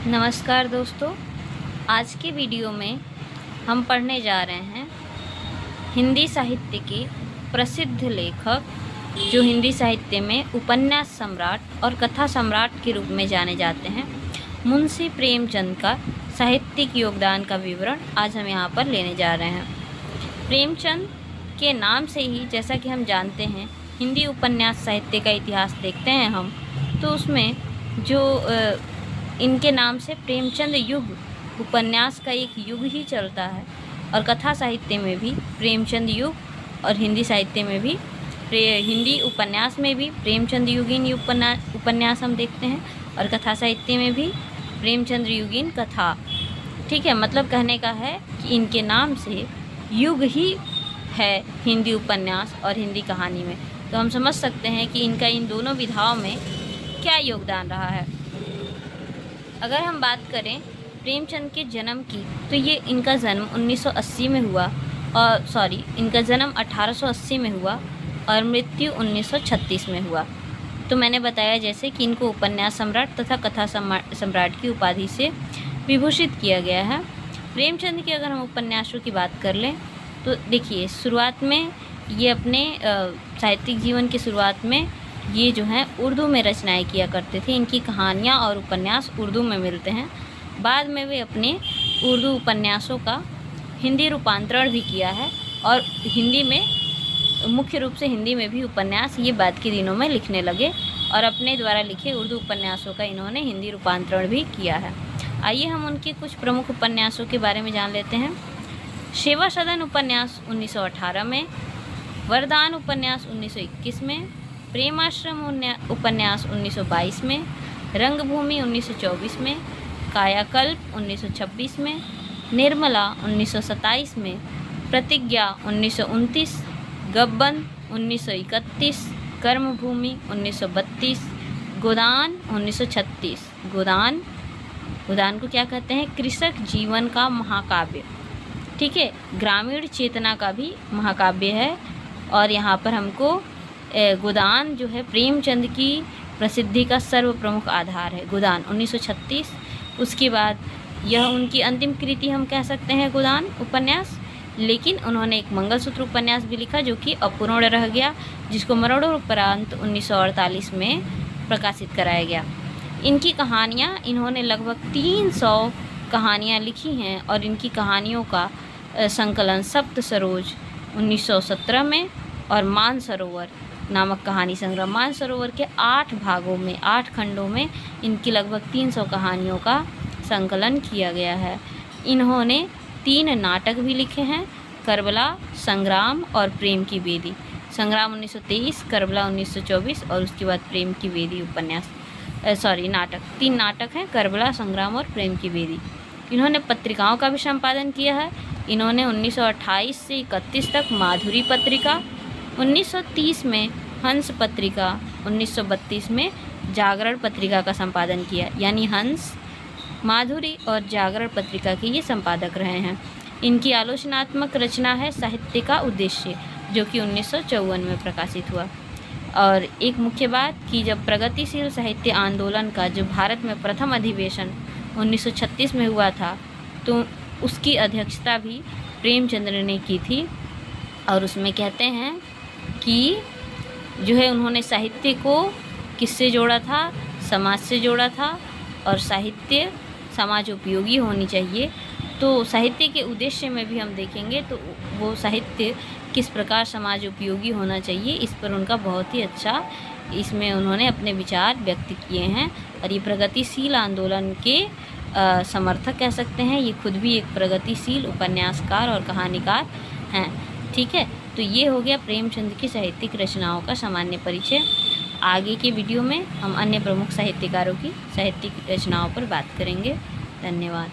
नमस्कार दोस्तों, आज के वीडियो में हम पढ़ने जा रहे हैं हिंदी साहित्य के प्रसिद्ध लेखक जो हिंदी साहित्य में उपन्यास सम्राट और कथा सम्राट के रूप में जाने जाते हैं, मुंशी प्रेमचंद का साहित्यिक योगदान का विवरण आज हम यहाँ पर लेने जा रहे हैं। प्रेमचंद के नाम से ही, जैसा कि हम जानते हैं, हिंदी उपन्यास साहित्य का इतिहास देखते हैं हम, तो उसमें जो इनके नाम से प्रेमचंद युग उपन्यास का एक युग ही चलता है और कथा साहित्य में भी प्रेमचंद युग और हिंदी साहित्य में भी हिंदी उपन्यास में भी प्रेमचंद युगीन उपन्यास हम देखते हैं और कथा साहित्य में भी प्रेमचंद युगीन कथा। ठीक है, मतलब कहने का है कि इनके नाम से युग ही है हिंदी उपन्यास और हिंदी कहानी में। तो हम समझ सकते हैं कि इनका इन दोनों विधाओं में क्या योगदान रहा है। अगर हम बात करें प्रेमचंद के जन्म की, तो ये इनका जन्म 1980 में हुआ और इनका जन्म 1880 में हुआ और मृत्यु 1936 में हुआ। तो मैंने बताया जैसे कि इनको उपन्यास सम्राट तथा कथा सम्राट की उपाधि से विभूषित किया गया है। प्रेमचंद की अगर हम उपन्यासों की बात कर लें तो देखिए, शुरुआत में ये अपने साहित्यिक जीवन की शुरुआत में ये जो हैं उर्दू में रचनाएं किया करते थे। इनकी कहानियाँ और उपन्यास उर्दू में मिलते हैं। बाद में वे अपने उर्दू उपन्यासों का हिंदी रूपांतरण भी किया है और हिंदी में, मुख्य रूप से हिंदी में भी उपन्यास ये बाद के दिनों में लिखने लगे और अपने द्वारा लिखे उर्दू उपन्यासों का इन्होंने हिंदी रूपांतरण भी किया है। आइए हम उनके कुछ प्रमुख उपन्यासों के बारे में जान लेते हैं। सेवा सदन उपन्यास 1918 में, वरदान उपन्यास 1921 में, प्रेमाश्रम उपन्यास 1922 में, रंगभूमि 1924 में, कायाकल्प 1926 में, निर्मला 1927 में, प्रतिज्ञा 1929, गब्बन 1931, कर्मभूमि 1932, गोदान 1936। गोदान को क्या कहते हैं? कृषक जीवन का महाकाव्य। ठीक है, ग्रामीण चेतना का भी महाकाव्य है और यहाँ पर हमको गोदान जो है प्रेमचंद की प्रसिद्धि का सर्व प्रमुख आधार है। गोदान 1936, उसके बाद यह उनकी अंतिम कृति हम कह सकते हैं गोदान उपन्यास। लेकिन उन्होंने एक मंगलसूत्र उपन्यास भी लिखा जो कि अपूर्ण रह गया, जिसको मरणोपरांत 1948 में प्रकाशित कराया गया। इनकी कहानियाँ, इन्होंने लगभग 300 कहानियाँ लिखी हैं और इनकी कहानियों का संकलन सप्त सरोज 1917 में और मानसरोवर नामक कहानी संग्रह, मानसरोवर के 8 भागों में, 8 खंडों में इनकी लगभग 300 कहानियों का संकलन किया गया है। इन्होंने 3 नाटक भी लिखे हैं, करबला, संग्राम और प्रेम की वेदी। संग्राम 1923, करबला 1924 और उसके बाद प्रेम की वेदी उपन्यास नाटक। 3 नाटक हैं, करबला, संग्राम और प्रेम की वेदी। इन्होंने पत्रिकाओं का भी संपादन किया है। इन्होंने 1928 से 31 तक माधुरी पत्रिका, 1930 में हंस पत्रिका, 1932 में जागरण पत्रिका का संपादन किया। यानी हंस, माधुरी और जागरण पत्रिका के ये संपादक रहे हैं। इनकी आलोचनात्मक रचना है साहित्य का उद्देश्य, जो कि 1954 में प्रकाशित हुआ। और एक मुख्य बात कि जब प्रगतिशील साहित्य आंदोलन का जो भारत में प्रथम अधिवेशन 1936 में हुआ था, तो उसकी अध्यक्षता भी प्रेमचंद्र ने की थी। और उसमें कहते हैं कि जो है उन्होंने साहित्य को किससे जोड़ा था? समाज से जोड़ा था और साहित्य समाज उपयोगी होनी चाहिए। तो साहित्य के उद्देश्य में भी हम देखेंगे तो वो साहित्य किस प्रकार समाज उपयोगी होना चाहिए, इस पर उनका बहुत ही अच्छा, इसमें उन्होंने अपने विचार व्यक्त किए हैं। और ये प्रगतिशील आंदोलन के समर्थक कह सकते हैं। ये खुद भी एक प्रगतिशील उपन्यासकार और कहानीकार हैं। ठीक है, तो ये हो गया प्रेमचंद की साहित्यिक रचनाओं का सामान्य परिचय। आगे के वीडियो में हम अन्य प्रमुख साहित्यकारों की साहित्यिक रचनाओं पर बात करेंगे। धन्यवाद।